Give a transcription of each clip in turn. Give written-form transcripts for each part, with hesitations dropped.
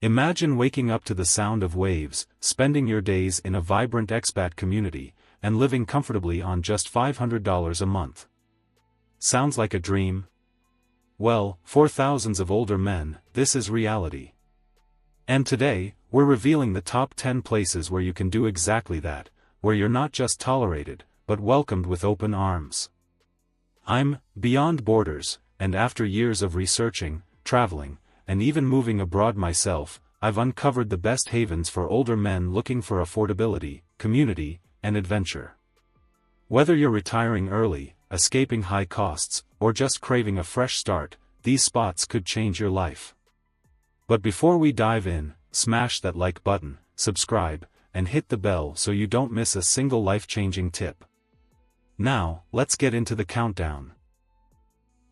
Imagine waking up to the sound of waves, spending your days in a vibrant expat community, and living comfortably on just $500 a month. Sounds like a dream? Well, for thousands of older men, this is reality. And today, we're revealing the top 10 places where you can do exactly that, where you're not just tolerated, but welcomed with open arms. I'm beyond borders, and after years of researching, traveling, and even moving abroad myself, I've uncovered the best havens for older men looking for affordability, community, and adventure. Whether you're retiring early, escaping high costs, or just craving a fresh start, these spots could change your life. But before we dive in, smash that like button, subscribe, and hit the bell so you don't miss a single life-changing tip. Now, let's get into the countdown.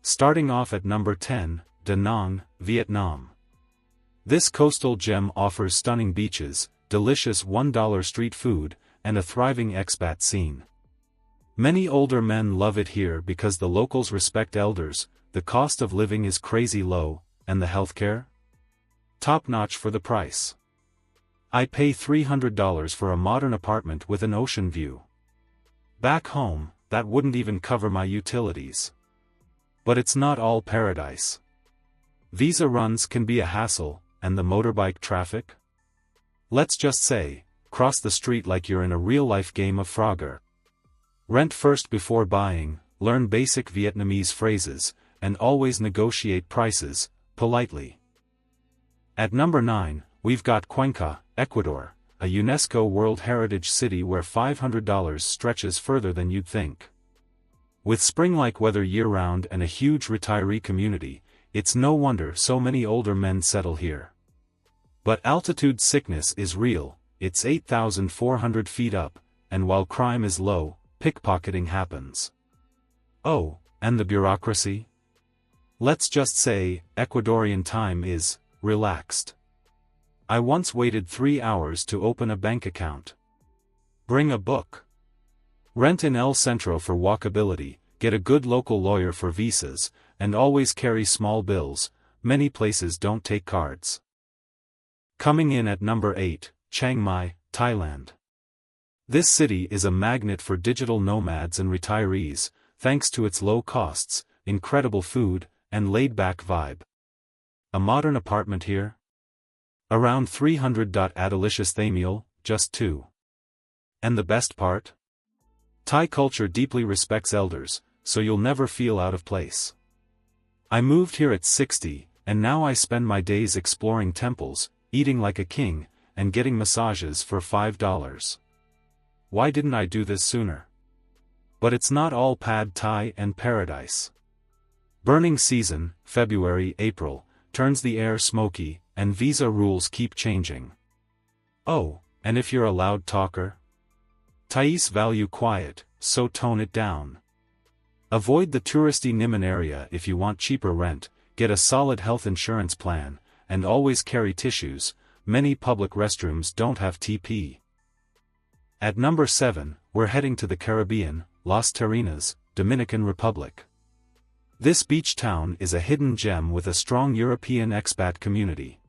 Starting off at number 10, Da Nang, Vietnam. This coastal gem offers stunning beaches, delicious $1 street food, and a thriving expat scene. Many older men love it here because the locals respect elders, the cost of living is crazy low, and the healthcare? Top-notch for the price. I pay $300 for a modern apartment with an ocean view. Back home, that wouldn't even cover my utilities. But it's not all paradise. Visa runs can be a hassle, and the motorbike traffic? Let's just say, cross the street like you're in a real-life game of Frogger. Rent first before buying, learn basic Vietnamese phrases, and always negotiate prices, politely. At number 9, we've got Cuenca, Ecuador, a UNESCO World Heritage City where $500 stretches further than you'd think. With spring-like weather year-round and a huge retiree community, it's no wonder so many older men settle here. But altitude sickness is real, it's 8,400 feet up, and while crime is low, pickpocketing happens. Oh, and the bureaucracy? Let's just say, Ecuadorian time is relaxed. I once waited 3 hours to open a bank account. Bring a book. Rent in El Centro for walkability, get a good local lawyer for visas, and always carry small bills. Many places don't take cards. Coming in at number 8, Chiang Mai, Thailand. This city is a magnet for digital nomads and retirees, thanks to its low costs, incredible food, and laid-back vibe. A modern apartment here? Around 300. A delicious meal, just 2. And the best part? Thai culture deeply respects elders, so you'll never feel out of place. I moved here at 60, and now I spend my days exploring temples, eating like a king, and getting massages for $5. Why didn't I do this sooner? But it's not all pad thai and paradise. Burning season, February, April, turns the air smoky, and visa rules keep changing. Oh, and if you're a loud talker? Thais value quiet, so tone it down. Avoid the touristy Niman area if you want cheaper rent, get a solid health insurance plan, and always carry tissues. Many public restrooms don't have TP. At number 7, we're heading to the Caribbean, Las Terrenas, Dominican Republic. This beach town is a hidden gem with a strong European expat community.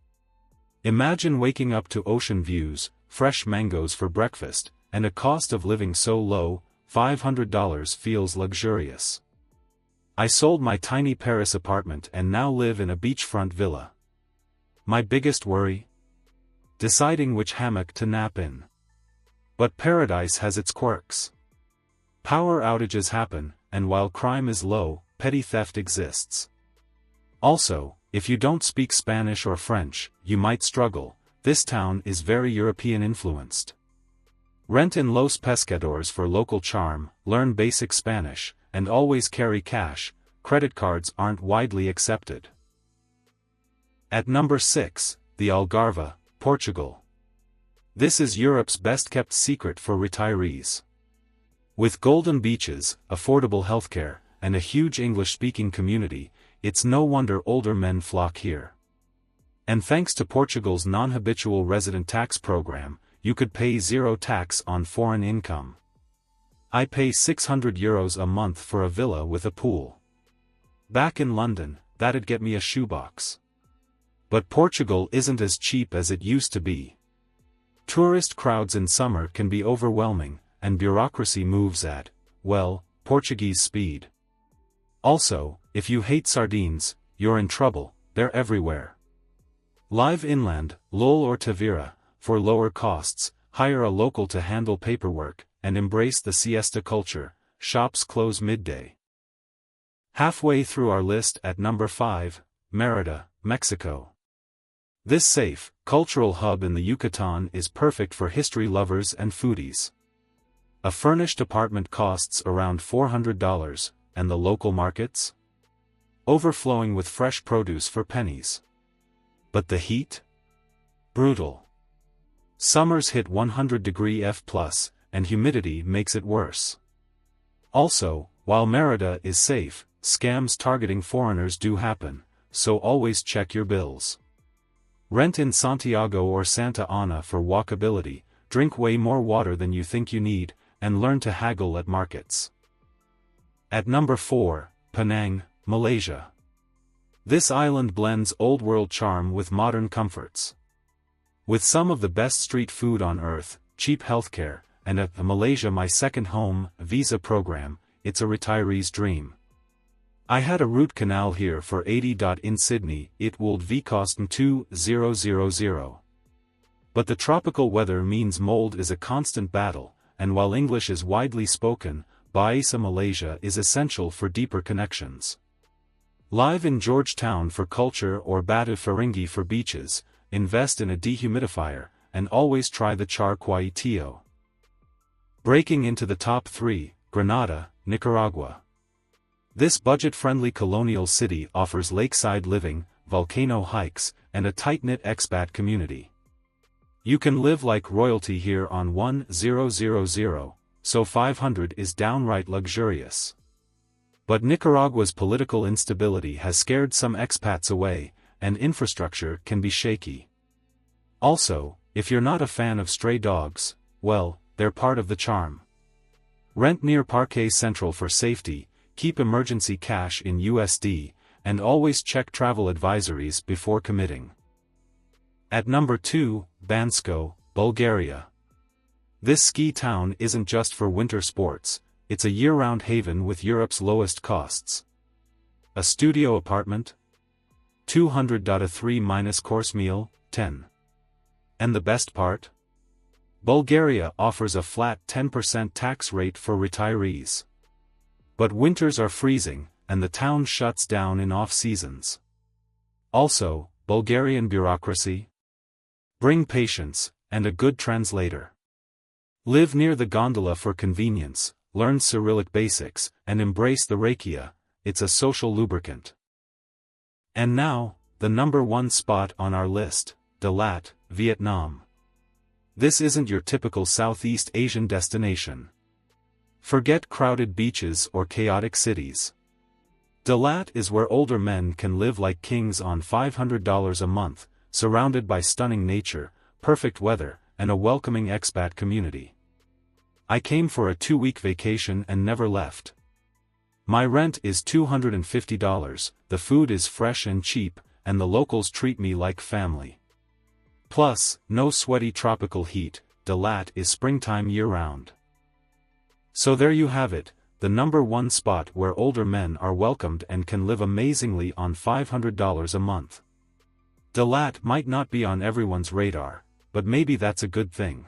Imagine waking up to ocean views, fresh mangoes for breakfast, and a cost of living so low, $500 feels luxurious. I sold my tiny Paris apartment and now live in a beachfront villa. My biggest worry? Deciding which hammock to nap in. But paradise has its quirks. Power outages happen, and while crime is low, petty theft exists. Also, if you don't speak Spanish or French, you might struggle. This town is very European influenced. Rent in Los Pescadores for local charm, learn basic Spanish, and always carry cash. Credit cards aren't widely accepted. At number 6, the Algarve, Portugal. This is Europe's best-kept secret for retirees. With golden beaches, affordable healthcare, and a huge English-speaking community, it's no wonder older men flock here. And thanks to Portugal's non-habitual resident tax program, you could pay zero tax on foreign income. I pay €600 a month for a villa with a pool. Back in London, that'd get me a shoebox. But Portugal isn't as cheap as it used to be. Tourist crowds in summer can be overwhelming, and bureaucracy moves at, well, Portuguese speed. Also, if you hate sardines, you're in trouble, they're everywhere. Live inland, Lol or Tavira, for lower costs, hire a local to handle paperwork, and embrace the siesta culture, shops close midday. Halfway through our list at number 5, Mérida, Mexico. This safe, cultural hub in the Yucatan is perfect for history lovers and foodies. A furnished apartment costs around $400, and the local markets? Overflowing with fresh produce for pennies. But the heat? Brutal. Summers hit 100-degree F+, and humidity makes it worse. Also, while Mérida is safe, scams targeting foreigners do happen, so always check your bills. Rent in Santiago or Santa Ana for walkability, drink way more water than you think you need, and learn to haggle at markets. At number 4, Penang, Malaysia. This island blends old-world charm with modern comforts. With some of the best street food on earth, cheap healthcare, and a Malaysia My Second Home visa program, it's a retiree's dream. I had a root canal here for 80. In Sydney, it would cost 2,000. But the tropical weather means mold is a constant battle, and while English is widely spoken, Bahasa Malaysia is essential for deeper connections. Live in Georgetown for culture or Batu Ferringhi for beaches, invest in a dehumidifier, and always try the char kway teow. Breaking into the top 3, Granada, Nicaragua. This budget-friendly colonial city offers lakeside living, volcano hikes, and a tight-knit expat community. You can live like royalty here on 1,000, so 500 is downright luxurious. But Nicaragua's political instability has scared some expats away, and infrastructure can be shaky. Also, if you're not a fan of stray dogs, well, they're part of the charm. Rent near Parque Central for safety, keep emergency cash in USD, and always check travel advisories before committing. At number 2, Bansko, Bulgaria. This ski town isn't just for winter sports, it's a year-round haven with Europe's lowest costs. A studio apartment? 200.3 course meal, 10. And the best part? Bulgaria offers a flat 10% tax rate for retirees. But winters are freezing, and the town shuts down in off-seasons. Also, Bulgarian bureaucracy? Bring patience, and a good translator. Live near the gondola for convenience, learn Cyrillic basics, and embrace the rakia, it's a social lubricant. And now, the number 1 spot on our list, Dalat, Vietnam. This isn't your typical Southeast Asian destination. Forget crowded beaches or chaotic cities. Dalat is where older men can live like kings on $500 a month, surrounded by stunning nature, perfect weather, and a welcoming expat community. I came for a 2-week vacation and never left. My rent is $250, the food is fresh and cheap, and the locals treat me like family. Plus, no sweaty tropical heat, Dalat is springtime year-round. So there you have it, the number 1 spot where older men are welcomed and can live amazingly on $500 a month. Dalat might not be on everyone's radar, but maybe that's a good thing.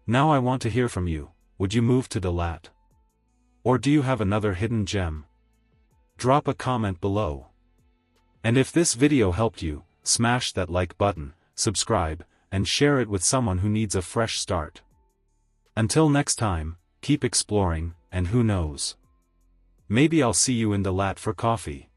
Now I want to hear from you, would you move to Dalat? Or do you have another hidden gem? Drop a comment below. And if this video helped you, smash that like button, subscribe, and share it with someone who needs a fresh start. Until next time, keep exploring, and who knows? Maybe I'll see you in Dalat for coffee.